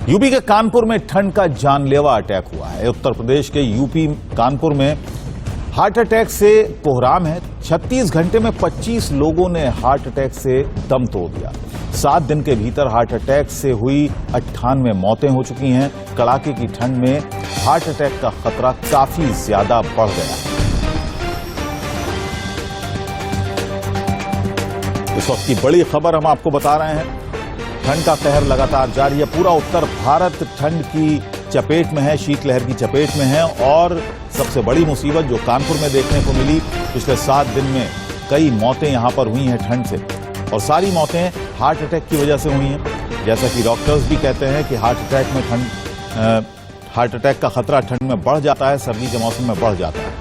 UP के कानपुर में ठंड का जानलेवा अटैक हुआ है। उत्तर प्रदेश के यूपी कानपुर में हार्ट अटैक से कोहराम है। 36 घंटे में 25 लोगों ने हार्ट अटैक से दम तोड़ दिया। 7 दिन के भीतर हार्ट अटैक से हुई 98 मौतें हो चुकी हैं। कड़ाके की ठंड में हार्ट अटैक का खतरा काफी ज्यादा बढ़ गया है। इस वक्त की बड़ी खबर हम आपको बता रहे हैं। ठंड का कहर लगातार जारी है। पूरा उत्तर भारत ठंड की चपेट में है, शीतलहर की चपेट में है। और सबसे बड़ी मुसीबत जो कानपुर में देखने को मिली, पिछले 7 दिन में कई मौतें यहां पर हुई हैं ठंड से, और सारी मौतें हार्ट अटैक की वजह से हुई हैं। जैसा कि डॉक्टर्स भी कहते हैं कि हार्ट अटैक का खतरा ठंड में बढ़ जाता है, सर्दी के मौसम में बढ़ जाता है।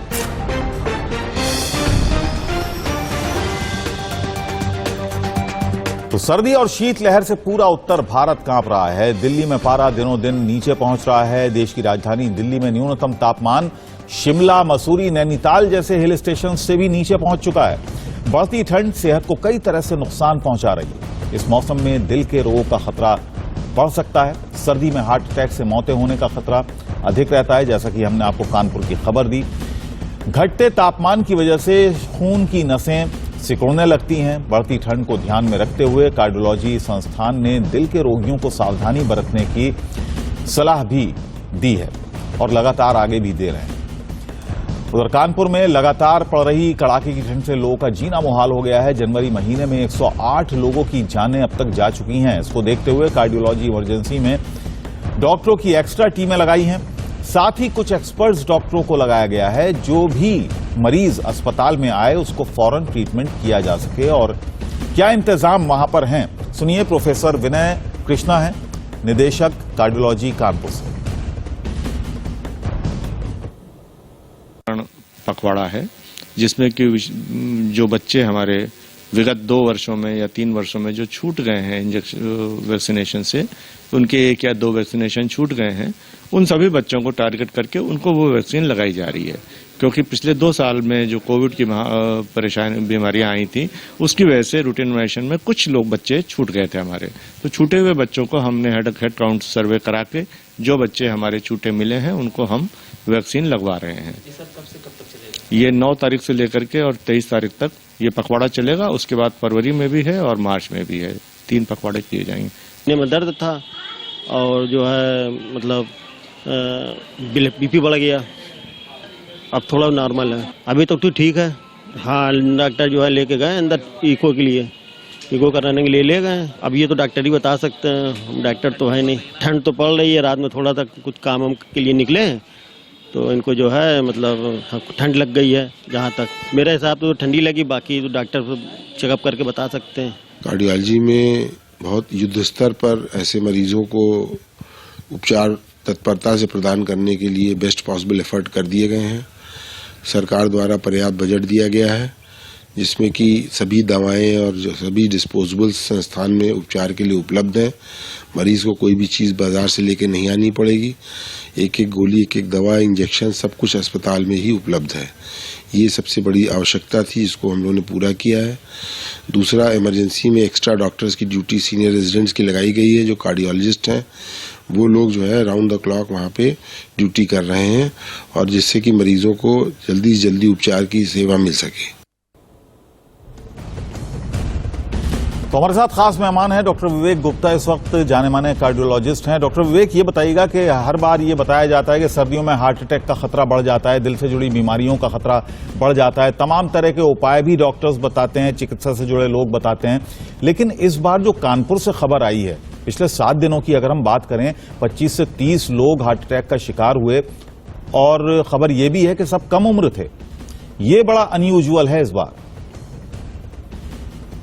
तो सर्दी और शीतलहर से पूरा उत्तर भारत कांप रहा है। दिल्ली में पारा दिनों दिन नीचे पहुंच रहा है। देश की राजधानी दिल्ली में न्यूनतम तापमान शिमला, मसूरी, नैनीताल जैसे हिल स्टेशन से भी नीचे पहुंच चुका है। बढ़ती ठंड सेहत को कई तरह से नुकसान पहुंचा रही है। इस मौसम में दिल के रोगों का खतरा बढ़ सकता है। सर्दी में हार्ट अटैक से मौतें होने का खतरा अधिक रहता है, जैसा कि हमने आपको कानपुर की खबर दी। घटते तापमान की वजह से खून की नसें सिकुड़ने लगती हैं। बढ़ती ठंड को ध्यान में रखते हुए कार्डियोलॉजी संस्थान ने दिल के रोगियों को सावधानी बरतने की सलाह भी दी है और लगातार आगे भी दे रहे हैं। उधर कानपुर में लगातार पड़ रही कड़ाके की ठंड से लोगों का जीना मुहाल हो गया है। जनवरी महीने में 108 लोगों की जानें अब तक जा चुकी हैं। इसको देखते हुए कार्डियोलॉजी इमरजेंसी में डॉक्टरों की एक्स्ट्रा टीमें लगाई हैं। साथ ही कुछ एक्सपर्ट्स डॉक्टरों को लगाया गया है। जो भी मरीज अस्पताल में आए उसको फौरन ट्रीटमेंट किया जा सके। और क्या इंतजाम वहां पर हैं, सुनिए। प्रोफेसर विनय कृष्णा हैं, निदेशक कार्डियोलॉजी कानपुर से। पखवाड़ा है जिसमें कि जो बच्चे हमारे विगत 2 वर्षों में या 3 वर्षों में जो छूट गए हैं वैक्सीनेशन से, उनके 1 या 2 वैक्सीनेशन छूट गए हैं, उन सभी बच्चों को टारगेट करके उनको वो वैक्सीन लगाई जा रही है। क्योंकि पिछले 2 साल में जो कोविड की बीमारियां आई थी, उसकी वजह से रूटीन इम्यूनाइजेशन में कुछ लोग बच्चे छूट गए थे हमारे। तो छूटे हुए बच्चों को हमने हेड काउंट सर्वे करा के जो बच्चे हमारे छूटे मिले हैं उनको हम वैक्सीन लगवा रहे हैं। ये सब कब से कब तक चलेगा? ये 9 तारीख से लेकर के और 23 तारीख तक ये पखवाड़ा चलेगा। उसके बाद फरवरी में भी है और मार्च में भी है। 3 पखवाड़े किए जाएंगे। में दर्द था और जो है मतलब बीपी बढ़ गया, अब थोड़ा नॉर्मल है। अभी तक तो ठीक है। हाँ, डॉक्टर जो है लेके गए अंदर इको के लिए, इको कराने के लिए ले गए। अब ये तो डॉक्टर ही बता सकते हैं, हम डॉक्टर तो है नहीं। ठंड तो पड़ रही है, रात में थोड़ा सा कुछ काम के लिए निकले हैं तो इनको जो है मतलब ठंड लग गई है। जहाँ तक मेरे हिसाब से तो ठंडी लगी, बाकी तो डॉक्टर चेकअप करके बता सकते हैं। कार्डियोलॉजी में बहुत युद्ध स्तर पर ऐसे मरीजों को उपचार तत्परता से प्रदान करने के लिए बेस्ट पॉसिबल एफर्ट कर दिए गए हैं। सरकार द्वारा पर्याप्त बजट दिया गया है जिसमें कि सभी दवाएं और जो सभी डिस्पोजेबल्स संस्थान में उपचार के लिए उपलब्ध हैं। मरीज को कोई भी चीज़ बाजार से लेकर नहीं आनी पड़ेगी। एक एक गोली, एक एक दवा, इंजेक्शन सब कुछ अस्पताल में ही उपलब्ध है। ये सबसे बड़ी आवश्यकता थी, इसको हम लोगों ने पूरा किया है। दूसरा, इमरजेंसी में एक्स्ट्रा डॉक्टर्स की ड्यूटी सीनियर रेजिडेंट्स की लगाई गई है। जो कार्डियोलॉजिस्ट हैं वो लोग जो है राउंड द क्लॉक वहाँ पे ड्यूटी कर रहे हैं और जिससे कि मरीजों को जल्दी से जल्दी उपचार की सेवा मिल सके। तो हमारे साथ खास मेहमान हैं डॉक्टर विवेक गुप्ता, इस वक्त जाने माने कार्डियोलॉजिस्ट हैं। डॉक्टर विवेक, ये बताइएगा कि हर बार ये बताया जाता है कि सर्दियों में हार्ट अटैक का खतरा बढ़ जाता है, दिल से जुड़ी बीमारियों का खतरा बढ़ जाता है। तमाम तरह के उपाय भी डॉक्टर्स बताते हैं, चिकित्सा से जुड़े लोग बताते हैं। लेकिन इस बार जो कानपुर से खबर आई है, पिछले 7 दिनों की अगर हम बात करें, 25 से 30 लोग हार्ट अटैक का शिकार हुए और खबर यह भी है कि सब कम उम्र थे। ये बड़ा अनयूजुअल है इस बार।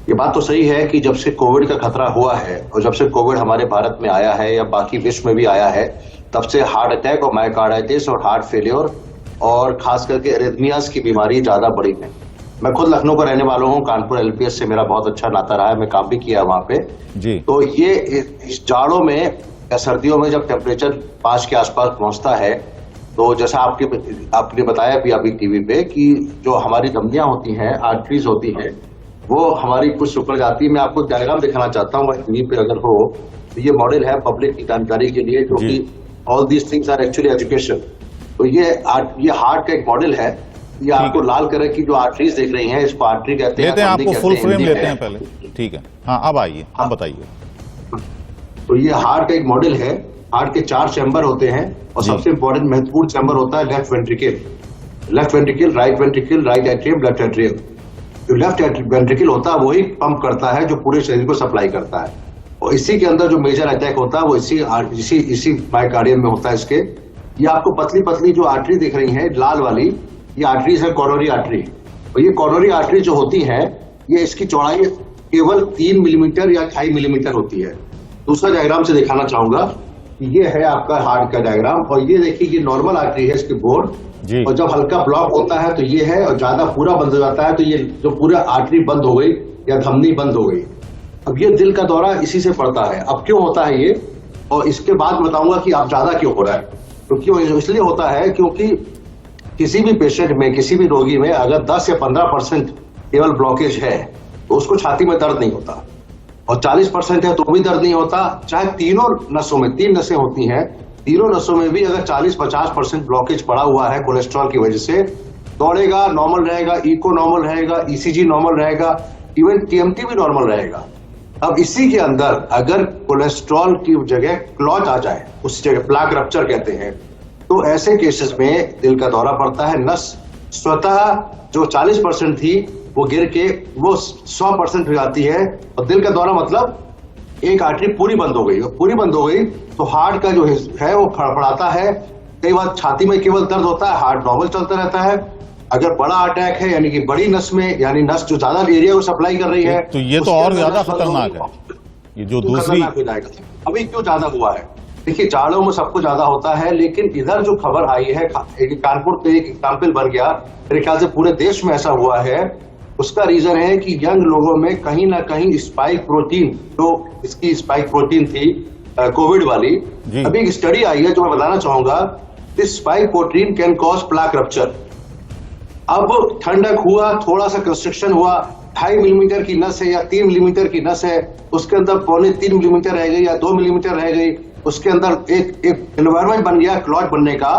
ये बात तो सही है कि जब से कोविड का खतरा हुआ है और जब से कोविड हमारे भारत में आया है या बाकी विश्व में भी आया है, तब से हार्ट अटैक और मायोकार्डाइटिस और हार्ट फेलियर और खास करके एरिथमियाज की बीमारी ज्यादा बढ़ी है। मैं खुद लखनऊ का रहने वाला हूँ। कानपुर एलपीएस से मेरा बहुत अच्छा नाता रहा है, मैं काम भी किया वहां पे जी। तो ये इस जाड़ों में या सर्दियों में जब टेम्परेचर 5 के आसपास पहुंचता है, तो जैसा आपने बताया भी अभी टीवी पे कि जो हमारी धमनियां होती हैं, आर्टरीज होती हैं, वो हमारी कुछ सिकुड़ जाती है। मैं आपको डायग्राम दिखाना चाहता हूँ, टीवी पे अगर हो ये मॉडल है पब्लिक की जानकारी के लिए, क्योंकि all these things are actually education. तो ये हार्ट का एक मॉडल है। ये आपको लाल कलर की जो आर्टरीज देख रही हैं, इसको आर्टरी कहते हैं। लेते हैं, आपको फुल फ्रेम लेते हैं पहले, ठीक है। हाँ, अब आइए, आप बताइए। तो ये हार्ट का एक मॉडल है। हार्ट के 4 चैम्बर होते हैं और सबसे इंपॉर्टेंट महत्वपूर्ण चैम्बर होता है left ventricle, right ventricle, right atrium, left atrium. जो लेफ्ट वेंट्रिकल होता है वही पंप करता है, जो पूरे शरीर को सप्लाई करता है, और इसी के अंदर जो मेजर अटैक होता है वो इसी मायोकार्डियम में होता है इसके। ये आपको पतली पतली जो आर्टरी दिख रही है लाल वाली, ये आर्टरीज है कोरोनरी आर्टरी। और ये कोरोनरी आर्टरी जो होती है, ये इसकी चौड़ाई केवल 3 मिलीमीटर या 2.5 मिलीमीटर होती है। दूसरा डायग्राम से दिखाना चाहूंगा, ये है आपका हार्ट का डायग्राम, और ये देखिए ये नॉर्मल आर्टरी है इसकी बोर्ड, और जब हल्का ब्लॉक होता है तो ये है, और ज्यादा पूरा बंद हो जाता है तो ये जो पूरा आर्टरी बंद हो गई या धमनी बंद हो गई। अब ये दिल का दौरा इसी से पड़ता है। अब क्यों होता है ये, और इसके बाद बताऊंगा कि आप ज्यादा क्यों हो रहा है। तो क्यों इसलिए होता है क्योंकि किसी भी पेशेंट में, किसी भी रोगी में अगर 10 या 15% केवल ब्लॉकेज है तो उसको छाती में दर्द नहीं होता, और 40% है तो भी दर्द नहीं होता। चाहे तीनों नसों में, 3 नसें होती हैं, तीनों नसों में भी अगर 40-50% ब्लॉकेज पड़ा हुआ है कोलेस्ट्रॉल की वजह से, दौड़ेगा नॉर्मल रहेगा, इको नॉर्मल रहेगा, ईसीजी नॉर्मल रहेगा, इवन टीएमटी भी नॉर्मल रहेगा। अब इसी के अंदर अगर कोलेस्ट्रॉल की जगह क्लॉट आ जाए, उस जगह प्लाक रप्चर कहते हैं, तो ऐसे केसेस में दिल का दौरा पड़ता है। नस स्वतः जो 40% थी वो गिर के वो 100% हो जाती है, और दिल का दौरा मतलब एक आर्टरी पूरी बंद हो गई। पूरी बंद हो गई तो हार्ट का जो है वो फड़फड़ाता है। कई बार छाती में केवल दर्द होता है, हार्ट नॉर्मल चलता रहता है। अगर बड़ा अटैक है, यानी कि बड़ी नस में, यानी नस जो ज्यादा एरिया को सप्लाई कर रही है, तो ये तो और ज्यादा खतरनाक है। ये जो दूसरी अभी क्यों ज्यादा हुआ है, देखिए जाड़ों में सबको ज्यादा होता है, लेकिन इधर जो खबर आई है, कानपुर पे एक एग्जाम्पल बन गया, मेरे ख्याल से पूरे देश में ऐसा हुआ है। उसका रीजन है कि यंग लोगों में कहीं ना कहीं स्पाइक प्रोटीन, जो इसकी स्पाइक प्रोटीन थी कोविड वाली, अभी एक स्टडी आई है जो मैं बताना चाहूंगा। This spike protein can cause plaque rupture. अब ठंडक हुआ, थोड़ा सा कंस्ट्रक्शन हुआ, 2.5 मिलीमीटर की नस है या 3 मिलीमीटर की नस है, उसके अंदर 3.25 मिलीमीटर रह गई या 2 मिलीमीटर रह गई, उसके अंदर एक एनवायरमेंट बन गया क्लॉट बनने का,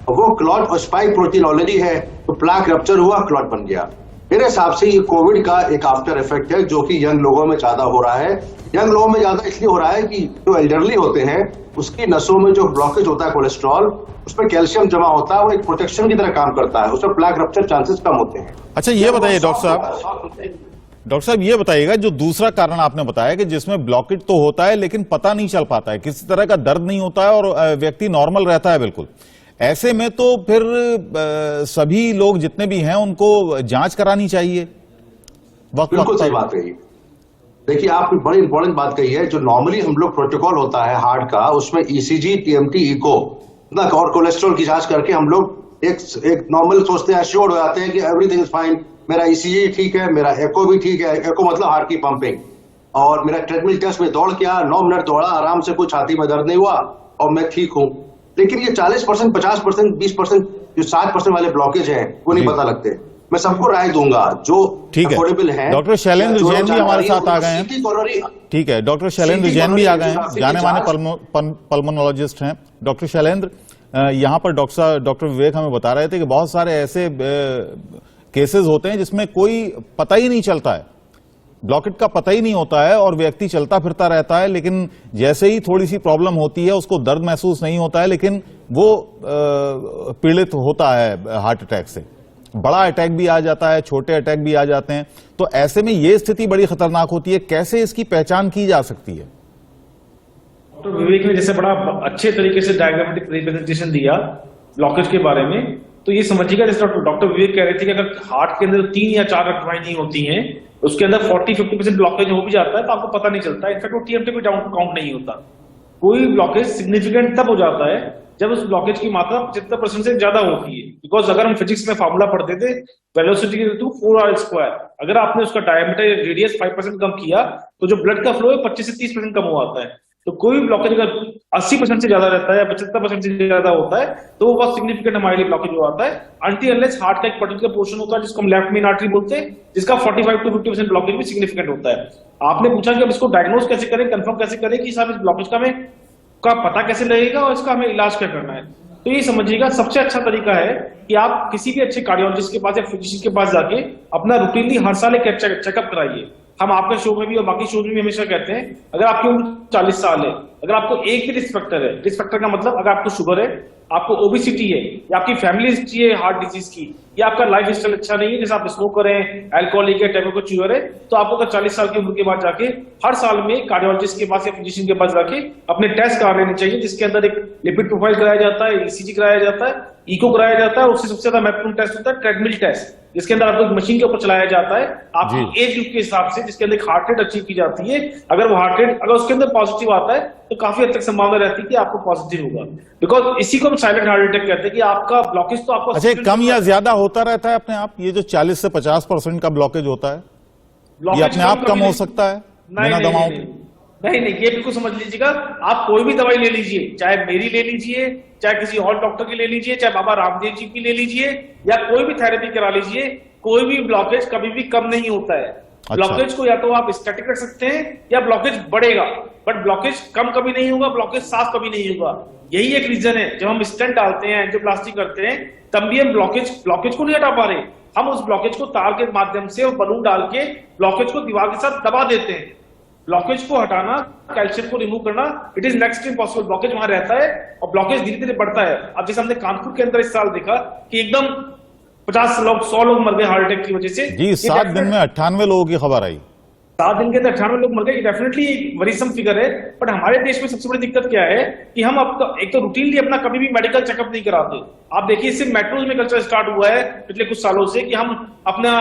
वो क्लॉट और स्पाइक प्रोटीन ऑलरेडी है, तो प्लाक रप्चर हुआ, क्लॉट बन गया। मेरे हिसाब से ये कोविड का एक आफ्टर इफेक्ट है, जो कि यंग लोगों में ज्यादा हो रहा है। यंग लोगों में ज्यादा इसलिए हो रहा है कि जो एल्डरली होते हैं उसकी नसों में जो ब्लॉकेज होता है कोलेस्ट्रॉल, उसमें कैल्शियम जमा होता है, वो एक प्रोटेक्शन की तरह काम करता है, उसमें प्लाक रप्चर चांसेस कम होते हैं। अच्छा, ये बताइए डॉक्टर साहब ये बताइएगा, जो दूसरा कारण आपने बताया कि जिसमें ब्लॉकेज तो होता है लेकिन पता नहीं चल पाता है, किसी तरह का दर्द नहीं होता है और व्यक्ति नॉर्मल रहता है बिल्कुल, ऐसे में तो फिर सभी लोग जितने भी हैं उनको जांच करानी चाहिए। बिल्कुल सही बात कही। देखिए, आपने बड़ी इंपॉर्टेंट बात कही है। जो नॉर्मली हम लोग प्रोटोकॉल होता है हार्ट का, उसमें ईसीजी, टीएमटी, इको और कोलेस्ट्रॉल की जांच करके हम लोग एक नॉर्मल सोचते हैं, एश्योर्ड हो जाते हैं कि एवरीथिंग इज फाइन, मेरा ईसीजी ठीक है, मेरा एको भी ठीक है, एको मतलब हार्ट की पंपिंग, और मेरा ट्रेडमिल टेस्ट में दौड़ किया, 9 मिनट दौड़ा आराम से, कोई छाती में दर्द नहीं हुआ और मैं ठीक हूं। लेकिन ये 40%, 50%, 20%, जो 60% वाले ब्लॉकेज हैं वो नहीं पता लगते। मैं सबको राय दूंगा जो अफोर्डेबल है। डॉक्टर शैलेंद्र जैन भी हमारे साथ आ गए हैं। ठीक है, डॉक्टर शैलेंद्र जैन भी आ गए हैं, जाने माने पल्मोनोलॉजिस्ट हैं। डॉक्टर शैलेंद्र, यहाँ पर डॉक्टर विवेक हमें बता रहे थे कि बहुत सारे ऐसे केसेस होते हैं जिसमें कोई पता ही नहीं चलता है, ब्लॉकेट का पता ही नहीं होता है और व्यक्ति चलता फिरता रहता है, लेकिन जैसे ही थोड़ी सी प्रॉब्लम होती है उसको दर्द महसूस नहीं होता है, लेकिन वो पीड़ित होता है हार्ट अटैक से। बड़ा अटैक भी आ जाता है, छोटे अटैक भी आ जाते हैं, तो ऐसे में ये स्थिति बड़ी खतरनाक होती है। कैसे इसकी पहचान की जा सकती है? डॉक्टर विवेक ने जैसे बड़ा अच्छे तरीके से डायग्रामेटिक रिप्रेजेंटेशन दिया ब्लॉकेज के बारे में, तो ये समझिएगा जैसे डॉक्टर विवेक कह रहे थे कि अगर हार्ट के अंदर 3 या 4 रक्तवाहिनी नहीं होती हैं, उसके अंदर 40-50% ब्लॉकेज हो भी जाता है तो आपको पता नहीं चलता। इनफैक्ट वो टीएमटी भी काउंट नहीं होता। कोई ब्लॉकेज सिग्निफिकेंट तब हो जाता है जब उस ब्लॉकेज की मात्रा 75% से ज्यादा होती है। बिकॉज अगर हम फिजिक्स में फॉर्मूला पढ़ते थे वेलोसिटी के 4r², अगर आपने उसका डायमीटर रेडियस 5% कम किया तो जो ब्लड का फ्लो है 25 से 30% कम हो आता है। तो कोई भी ब्लॉकेज अगर 80% से ज्यादा रहता है या 75% से ज्यादा होता है तो वो बहुत सिग्निफिकेंट हमारे लिए ब्लॉकेज हो आता है, अनटिल अनलेस हार्ट का एक पर्टिकुलर पोर्शन होता है जिसको हम लेफ्ट मेन आर्टरी बोलते हैं, जिसका 45 to 50% ब्लॉकेज भी सिग्निफिकेंट होता है। आपने पूछा कि अब इसको डायग्नोज कैसे करें, कंफर्म कैसे करें कि साहब इस ब्लॉकेज का हमें का पता कैसे लगेगा और इसका हमें इलाज क्या करना है। तो ये समझिएगा सबसे अच्छा तरीका है कि आप किसी भी अच्छे कार्डियोलॉजिस्ट के पास या फिजिशियन के पास जाके अपना रूटीनली हर साल एक चेकअप कराइए। हम आपके शो में भी और बाकी शो में भी हमेशा कहते हैं, अगर आपकी उम्र 40 साल है, अगर आपको एक भी रिस्क फैक्टर है, रिस्क फैक्टर का मतलब अगर आपको शुगर है, आपको ओबेसिटी है, या आपकी फैमिली हिस्ट्री है हार्ट डिजीज की, या आपका लाइफ स्टाइल अच्छा नहीं है, जैसे आप स्मोकर हैं, अल्कोहलिक है, टैबेको च्यूअर है, तो आपको अगर 40 साल की उम्र के बाद जाके हर साल में कार्डियोलॉजिस्ट के पास या फिजिशियन के पास जाके अपने टेस्ट करा लेने चाहिए, जिसके अंदर एक लिपिड प्रोफाइल कराया जाता है, ईसीजी कराया जाता है, इको कराया जाता है। उससे सबसे ज्यादा महत्वपूर्ण टेस्ट होता है ट्रेडमिल टेस्ट, जिसके अंदर आपको एक मशीन के ऊपर चलाया जाता है आपकी एज ग्रुप के हिसाब से, जिसके अंदर एक हार्ट रेट अचीव की जाती है। अगर वो हार्ट रेट अगर उसके अंदर पॉजिटिव आता है तो काफी हद तक संभावना रहती है कि आपको पॉजिटिव होगा, बिकॉज इसी को हम साइलेंट हार्ट अटैक कहते हैं कि आपका ब्लॉकेज तो आपको अच्छा, कम या ज्यादा होता रहता है अपने आप? ये जो 40 से 50% का ब्लॉकेज होता है, ये अपने आप कम हो सकता है बिना दवाओं के? नहीं, ये बिल्कुल समझ लीजिएगा, आप कोई भी दवाई ले लीजिए, चाहे मेरी ले लीजिए, चाहे किसी और डॉक्टर की ले लीजिए, चाहे बाबा रामदेव जी की ले लीजिए, या कोई भी थेरेपी करा लीजिए, कोई भी ब्लॉकेज कभी भी कम नहीं होता है। अच्छा। ब्लॉकेज को या तो आप स्टैटिक रख सकते हैं या ब्लॉकेज बढ़ेगा, बट ब्लॉकेज कम कभी नहीं होगा, ब्लॉकेज साफ कभी नहीं होगा। यही एक रीजन है, जब हम स्टेंट डालते हैं, एंजियोप्लास्टी करते हैं, तब भी हम ब्लॉकेज को नहीं हटा पा रहे, हम उस ब्लॉकेज को तार के माध्यम से और बलून डाल के ब्लॉकेज को दीवार के साथ दबा देते हैं। ब्लॉकेज को हटाना, कैल्शियम को रिमूव करना, it is next impossible. Blockage वहां रहता है और ब्लॉकेज धीरे धीरे बढ़ता है। अब जैसे हमने कानपुर के अंदर इस साल देखा कि एकदम 50 लोग 100 लोग मर गए हार्ट अटैक की वजह से। जी, 7 दिन में 98 लोगों की खबर आई। 7 दिन के अंदर 98 लोग मर गए, डेफिनेटली वरीसम फिगर है। बट हमारे देश में सबसे बड़ी दिक्कत क्या है कि हम अब एक तो रूटीनली अपना कभी भी मेडिकल चेकअप नहीं कराते। आप देखिए, सिर्फ मेट्रोज में कल्चर स्टार्ट हुआ है पिछले कुछ सालों से कि हम अपना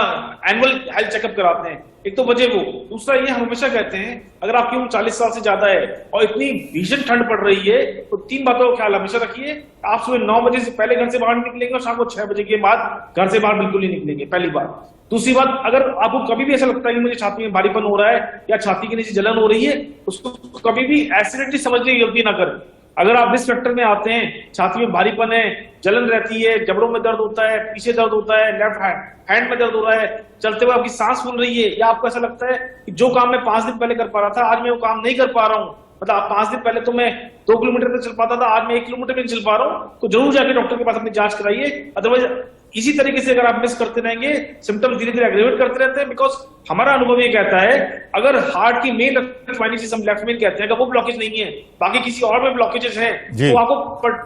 एनुअल हेल्थ चेकअप कराते हैं। एक तो वजह वो, दूसरा ये हम हमेशा कहते हैं अगर आपकी उम्र 40 साल से ज्यादा है और इतनी भीषण ठंड पड़ रही है तो 3 बातों का ख्याल हमेशा रखिए। आप सुबह 9 बजे से पहले घर से बाहर निकलेंगे और शाम को 6 बजे के बाद घर से बाहर बिल्कुल नहीं निकलेंगे, पहली बात। दूसरी बात, अगर आपको कभी भी ऐसा लगता है कि मुझे छाती में भारीपन हो रहा है या छाती के नीचे जलन हो रही है, उसको कभी भी एसिडिटी समझने की गलती ना करें। अगर आप रिस्क फैक्टर में आते हैं, छाती में भारीपन है, जलन रहती है, जबड़ों में दर्द होता है, पीछे दर्द होता है, लेफ्ट हैंड में दर्द हो रहा है, चलते हुए आपकी सांस फूल रही है, या आपको ऐसा लगता है कि जो काम मैं 5 दिन पहले कर पा रहा था आज मैं वो काम नहीं कर पा रहा हूँ, मतलब 5 दिन पहले तो मैं 2 किलोमीटर पे चल पाता था, आज मैं 1 किलोमीटर पे चल पा रहा हूँ, तो जरूर जाके डॉक्टर के पास अपनी जांच कराइए। अदरवाइज इसी तरीके से अगर आप मिस करते रहेंगे, सिम्टम्स धीरे धीरे एग्रेवेट करते रहते हैं। बिकॉज हमारा अनुभव ये कहता है अगर हार्ट की मेन सिस्टम लेफ्ट मेन कहते हैं, अगर वो ब्लॉकेज नहीं है, बाकी किसी और में ब्लॉकेजेस हैं, तो आपको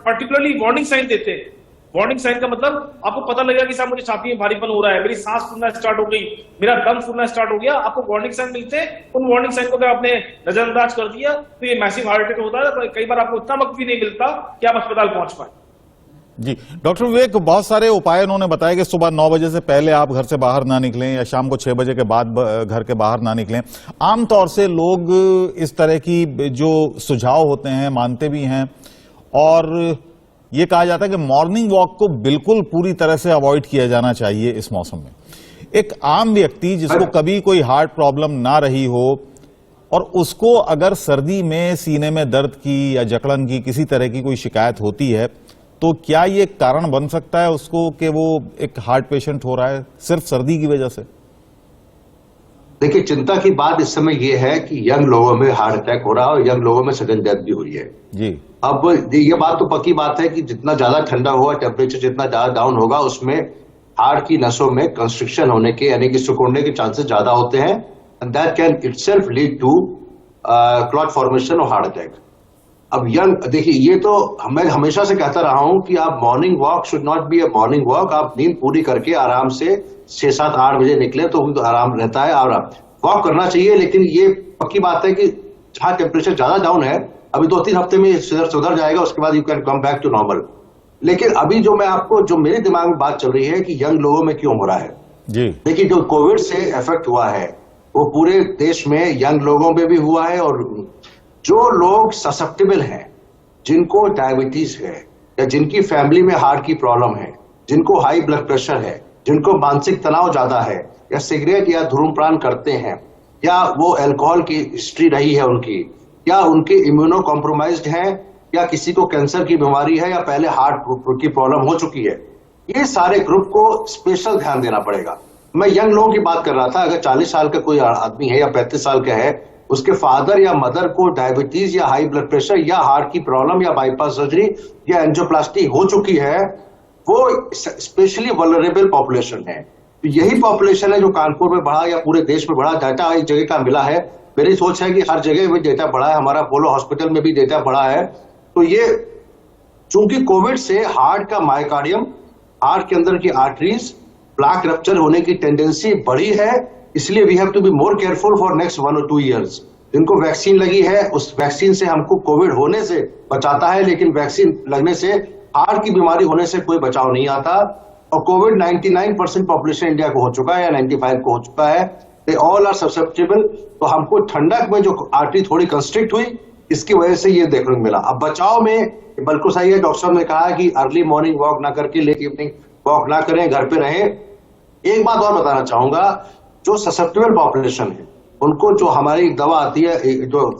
पर्टिकुलरली वार्निंग साइन देते हैं। वार्निंग साइन का मतलब आपको पता लगेगा कि साहब मुझे छाती में भारीपन हो रहा है, मेरी सांस फूलना स्टार्ट हो गई, मेरा दम फूलना स्टार्ट हो गया, आपको वार्निंग साइन मिलते हैं। उन वार्निंग साइन को अगर आपने नजरअंदाज कर दिया तो ये मैसिव हार्ट अटैक होता है। कई बार आपको इतना वक्त भी नहीं मिलता कि आप अस्पताल पहुंच पाए। जी डॉक्टर विवेक, बहुत सारे उपाय उन्होंने बताया कि सुबह 9 बजे से पहले आप घर से बाहर ना निकलें या शाम को 6 बजे के बाद घर के बाहर ना निकलें। आमतौर से लोग इस तरह की जो सुझाव होते हैं मानते भी हैं, और ये कहा जाता है कि मॉर्निंग वॉक को बिल्कुल पूरी तरह से अवॉइड किया जाना चाहिए इस मौसम में। एक आम व्यक्ति जिसको कभी कोई हार्ट प्रॉब्लम ना रही हो और उसको अगर सर्दी में सीने में दर्द की या जकड़न की किसी तरह की कोई शिकायत होती है, तो क्या ये कारण बन सकता है उसको कि वो एक हार्ट पेशेंट हो रहा है सिर्फ सर्दी की वजह से? देखिए, चिंता की बात इस समय ये है कि यंग लोगों में हार्ट अटैक हो रहा है और यंग लोगों में सडन डेथ भी हुई है जी। अब ये बात तो पक्की बात है कि जितना ज्यादा ठंडा होगा, टेम्परेचर जितना ज्यादा डाउन होगा, उसमें हार्ट की नसों में कंस्ट्रिक्शन होने के यानी कि सिकुड़ने के चांसेस ज्यादा होते हैं, and that can itself lead to clot formation और हार्ट अटैक। अब यंग, देखिए, ये तो मैं हमेशा से कहता रहा हूं कि आप morning walk should not be a morning walk. आप नींद पूरी करके आराम से 6, 7, 8 बजे निकले तो आराम रहता है और वॉक करना चाहिए। लेकिन ये पक्की बात है कि जहां टेम्परेचर ज्यादा डाउन है, अभी 2-3 हफ्ते में सुधर जाएगा, उसके बाद you can come back to normal. लेकिन अभी जो मेरे दिमाग में बात चल रही है कि यंग लोगों में क्यों हो रहा है जी। देखिए, जो कोविड से इफेक्ट हुआ है वो पूरे देश में यंग लोगों में भी हुआ है, और जो लोग ससेप्टेबल हैं, जिनको डायबिटीज है या जिनकी फैमिली में हार्ट की प्रॉब्लम है, जिनको हाई ब्लड प्रेशर है, जिनको मानसिक तनाव ज्यादा है, या सिगरेट या धूम्रपान करते हैं, या वो अल्कोहल की हिस्ट्री रही है उनकी, या उनके इम्यूनो कॉम्प्रोमाइज्ड हैं, या किसी को कैंसर की बीमारी है, या पहले हार्ट की प्रॉब्लम हो चुकी है। ये सारे ग्रुप को स्पेशल ध्यान देना पड़ेगा। मैं यंग लोगों की बात कर रहा था। अगर 40 साल का कोई आदमी है या 35 साल का है, उसके फादर या मदर को डायबिटीज या हाई ब्लड प्रेशर या हार्ट की प्रॉब्लम या बाईपास सर्जरी या एंजियोप्लास्टी हो चुकी है, वो स्पेशली वल्नरेबल पॉपुलेशन है। तो यही पॉपुलेशन है जो कानपुर में बढ़ा या पूरे देश में बढ़ा। डाटा एक जगह का मिला है, मेरी सोच है कि हर जगह में डेटा बढ़ा है, हमारा अपोलो हॉस्पिटल में भी डेटा बढ़ा है। तो ये चूंकि कोविड से हार्ट का मायोकार्डियम, हार्ट के अंदर की आर्टरीज, प्लाक रप्चर होने की टेंडेंसी बढ़ी है, इसलिए we have to be more careful for next 1 और 2 ईयर्स। जिनको वैक्सीन लगी है, उस वैक्सीन से हमको कोविड होने से बचाता है, लेकिन वैक्सीन लगने से हार्ट की बीमारी होने से कोई बचाव नहीं आता। और कोविड 99% पॉपुलेशन इंडिया को हो चुका है या 95 को हो चुका है। They all are susceptible. तो हमको ठंडक में जो आर्टरी थोड़ी कंस्ट्रिक्ट हुई, इसकी वजह से ये देखने को मिला। अब बचाव में बिल्कुल सही है, डॉक्टर साहब ने कहा कि अर्ली मॉर्निंग वॉक ना करके लेट इवनिंग वॉक ना करें, घर पे रहें। एक बात और बताना चाहूंगा, जो ससेप्टेबल पॉपुलेशन है उनको जो हमारी दवा आती है, जो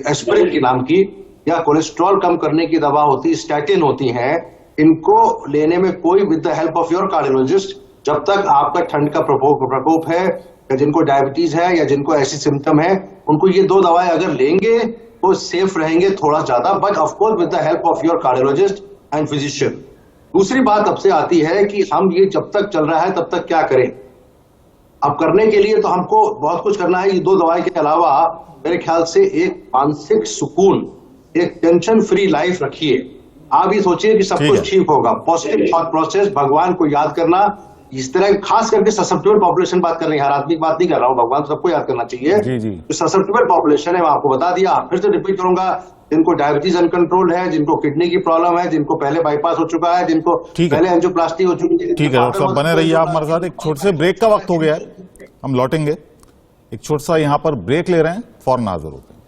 एस्पिरिन के नाम की, या कोलेस्ट्रॉल कम करने की दवा होती है, स्टैटिन होती है, इनको लेने में कोई with the help of your cardiologist, जब तक आपका ठंड का प्रकोप है या जिनको डायबिटीज है या जिनको ऐसी सिम्टम है, उनको ये 2 दवाएं अगर लेंगे तो सेफ रहेंगे थोड़ा ज्यादा, but of course with the help of your cardiologist and physician. दूसरी बात अब से आती है कि हम ये जब तक चल रहा है तब तक क्या करें। अब करने के लिए तो हमको बहुत कुछ करना है। ये 2 दवाई के अलावा मेरे ख्याल से एक मानसिक सुकून, एक टेंशन फ्री लाइफ रखिए। आप ये सोचिए कि सब कुछ ठीक होगा। पॉजिटिव थॉट प्रोसेस, भगवान को याद करना, इस तरह खास करके ससेप्टेबल पॉपुलेशन बात कर रहे हैं, हर आदमी की बात नहीं कर रहा हूँ, भगवान सबको याद करना चाहिए। जो ससेप्टेबल पॉपुलेशन है, मैं आपको बता दिया, फिर से रिपीट करूंगा, जिनको डायबिटीज अनकंट्रोल्ड है, जिनको किडनी की प्रॉब्लम है, जिनको पहले बाईपास हो चुका है, जिनको पहले एंजियोप्लास्टी हो चुकी है। ठीक है डॉक्टर साहब, बने रहिए आप हमारे साथ। एक छोटे से ब्रेक का वक्त हो गया है, हम लौटेंगे। एक छोटा सा यहाँ पर ब्रेक ले रहे हैं, फौरन हाजिर होते हैं।